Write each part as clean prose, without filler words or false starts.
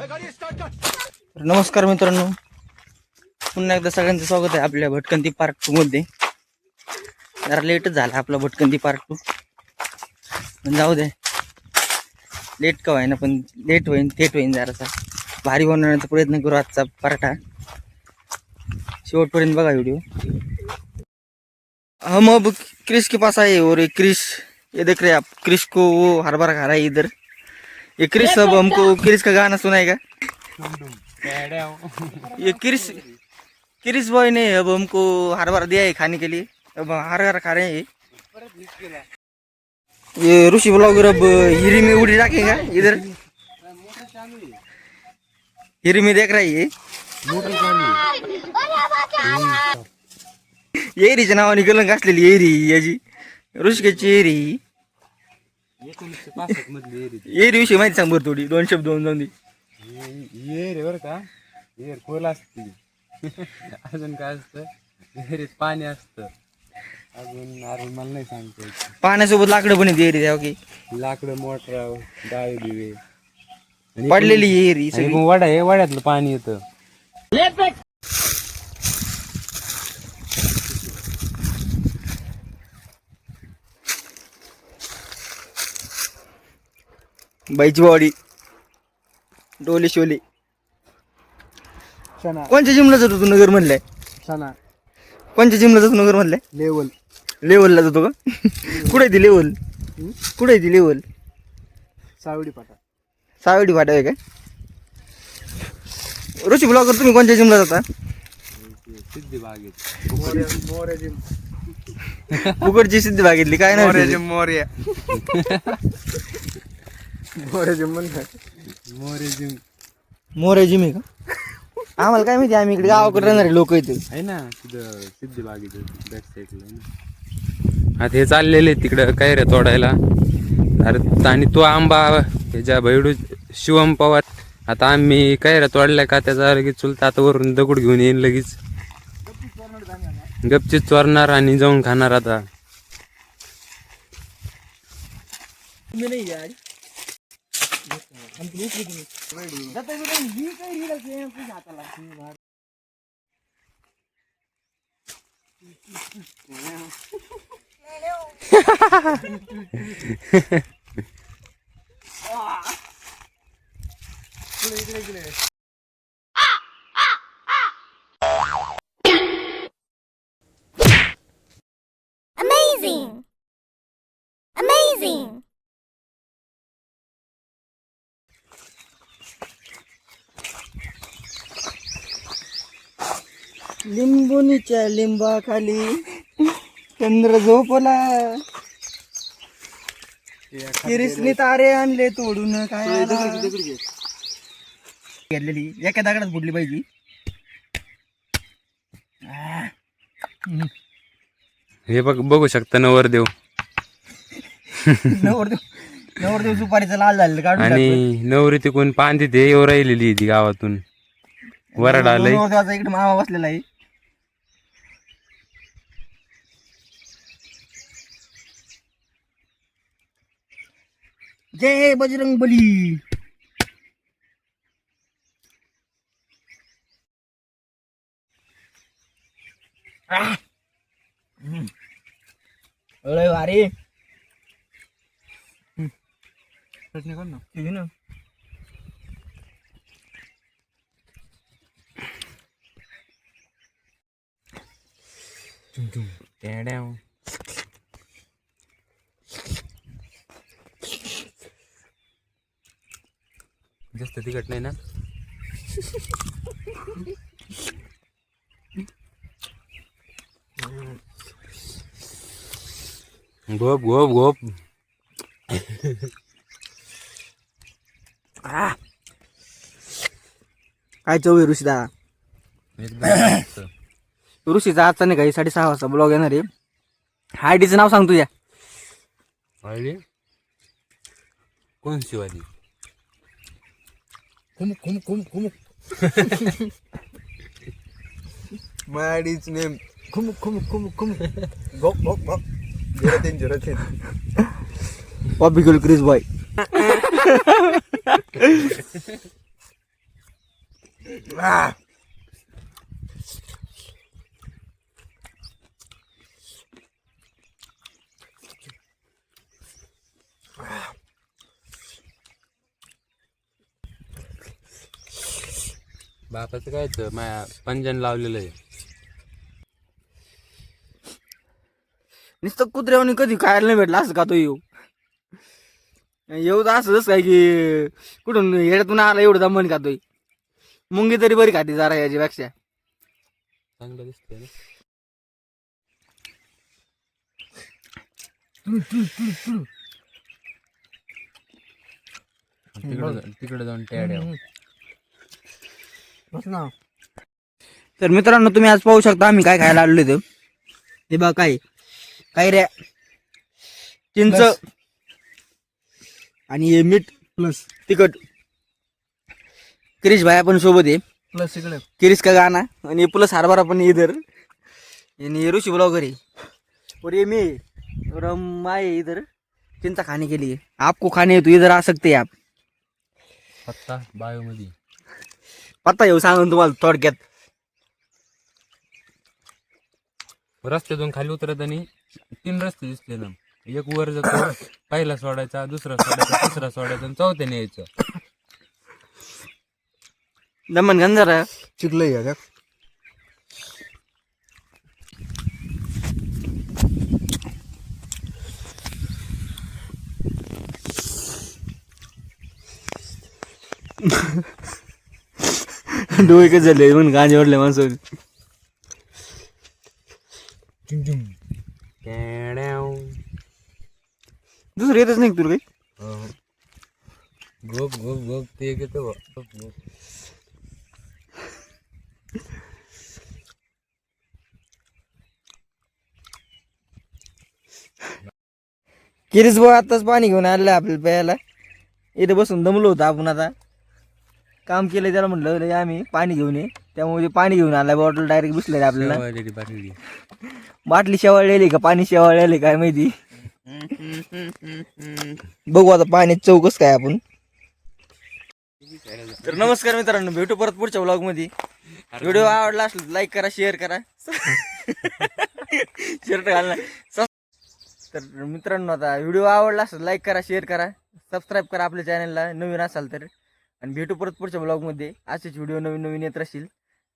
नमस्कार मित्रांनो, पुन्हा एकदा सगळ्यांचं स्वागत आहे आपल्या भटकंती पार्ट 2 मध्ये. जरा लेटच झाला आपला भटकंती पार्ट 2, पण जाऊ दे, लेट का होईना पण लेट होईन थेट होईन. जरासा भारी बनवण्याचा प्रयत्न करू आजचा पार्ट हा. शेवटपर्यंत बघा व्हिडिओ. हम अब क्रिश के पास आए और एक क्रिश, ये देख रहे आप, क्रिश को वो हर बार खा रहा है इधर. ये क्रिश अब हमको क्रिश का गाना सुनाएगा. ये क्रिश बॉय ने अब हमको हर बार दिया है खाने के लिए. अब हर बार खा रहे हैं. ये ऋषि ब्लॉगर अब हिरी में उड़ी रखेगा इधर. हिरी में देख रहा है ये एरीच्या नावाने कलंक असलेली एरी याची ऋषिकेची एरी. एरी विषयी माहिती सांग बरं थोडी, 2 शब्द दोन जाऊन दे. येर बर का, येर खोल असते. अजून काय असतं, येरीत पाणी असतं. अजून मला नाही सांगता येत. पाण्यासोबत लाकडं पण येते एरी द्या की, लाकडं, मोटर, डाळे दिवे पडलेली एरी आणि मग वडा आहे, वड्यातलं पाणी येतं. बाईची बॉडी डोले शोले. कोणत्या जिमला जातो तू नगर मधलाय? कोणत्या जिमला जातो नगर मधलाय? लेवलला जातो का? कुठे ती लेवल? कुठे ती लेवल? सावडी फाटा आहे का? ऋषी ब्लॉगर तुम्ही कोणत्या जिमला जाता? सिद्धी बागेत फुकटची सिद्धी बागेतली काय नाही. मोरे जिम मोरे जिम आहे का? आम्हाला काय माहिती, आम्ही इकडे गावाकडे राहणारे लोक इथे आहे ना, तिथं सिद्धी बागेत बॅक साईडला आहे ना. आता हे चाललेले तिकडं काय रे तोडायला. अरे आणि तो आंबा ह्याच्या बैडू शिवम पवार. आता आम्ही काय रे तोडलाय का त्याचा लगेच चुलता आता वरून दगड घेऊन येईन लगेच. गपचीत चोरणार आणि जाऊन खाणार आता. Amazing! लिंबुनीच्या लिंबाखाली चंद्र झोपला, किरीसनी तारे आणले तोडून. काय घेतलेली एका दगडात फुटली पाहिजे. हे बघू शकता नवरदेव. नवरदेव सुपारीचा लाल झालेलं काढून आणि नवरी तिकून पान तिथे येऊ राहिलेली ती गावातून. वरड आलंय. नवरदेवाचा इकडे मामा बसलेला आहे. जय बजरंग बली. अरे भारी ना. जास्त तिखट नाही ना. गोप गोप गोप. काय चव आहे ऋषीदा. ऋषीचा आजचा नाही काही 6:30 वाजता ब्लॉग येणार आहे. आयडीचं नाव सांग तुझ्या. आयडी कोण Shivaji? My ID's name Kum. Go. 03. Poppy Girl Chris Boy. Ah. बापाचं काय माया पंजन लावलेलं आहे. नुसतं कुत्र्यावणी कधी खायला नाही भेटलं असं का तो येऊ तर असं जसं काय की कुठून येड्यातून आला एवढं दमन खातोय. मुंगी तरी बरी खाते जरा याच्यापेक्षा. चांगलं दिसतंय ना. तिकडे जाऊन टॅड्या. बस ना. तर मित्रांनो तुम्ही आज पाहू शकता आम्ही काय खायला आलेलो इथं. हे बघा काय रे चिंच Plus. आणि हे मीठ प्लस तिखट. क्रिश भाई पण सोबत आहे. प्लस इकडे क्रिश का गाना आणि प्लस हरभरा पण इधर आणि ऋषी ब्लॉगर है और ये मैं और हम आए इधर चिंता खाने के लिए. आपको खाने है तो इधर आ सकते हैं आप. पत्ता बायो मध्ये. पत्ता येऊ सांगून तुम्हाला थोडक्यात. रस्त्यातून खाली उतरत आणि 3 रस्ते दिसले ना. एक वर जातो, पहिला सोडायचा, दुसरा सोडायचा, तिसरा सोडायचा आणि चौथ्याने यायचं. दमन घन जरा. चिकलंय का डोळे कसे झाले म्हणून गांजे ओढले माणसं. चिंग चिंग. दुसरं येतच नाही का तुला काही. गोप गोप गोप ते एक येतं बघ. गोप गोप. किरीस भाऊ आताच पाणी घेऊन आलेलं आपल्याला प्यायला. इथे बसून दमलो होतो आपण. आता काम केलं त्याला म्हटलं लय आम्ही पाणी घेऊन ये. त्यामुळे ते पाणी घेऊन आला. बॉटल डायरेक्ट बसले आपल्याला. शेवाळलेली बाटली. बाटली शेवाळलेली का पाणी शेवाळलेले काय माहिती. बघू आता पाण्याची चौकस काय आपण. तर नमस्कार मित्रांनो, भेटू परत पुढच्या व्लॉग मध्ये. व्हिडिओ आवडला असला लाईक करा, शेअर करा, शर्ट घालना. तर मित्रांनो आता व्हिडिओ आवडला असेल लाईक करा, शेअर करा, सबस्क्राईब करा आपल्या चॅनलला नवीन असाल तर. आणि भेटू परत पुढच्या ब्लॉगमध्ये. असेच व्हिडिओ नवीन नवीन येत राहतील.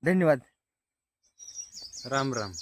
धन्यवाद. राम राम.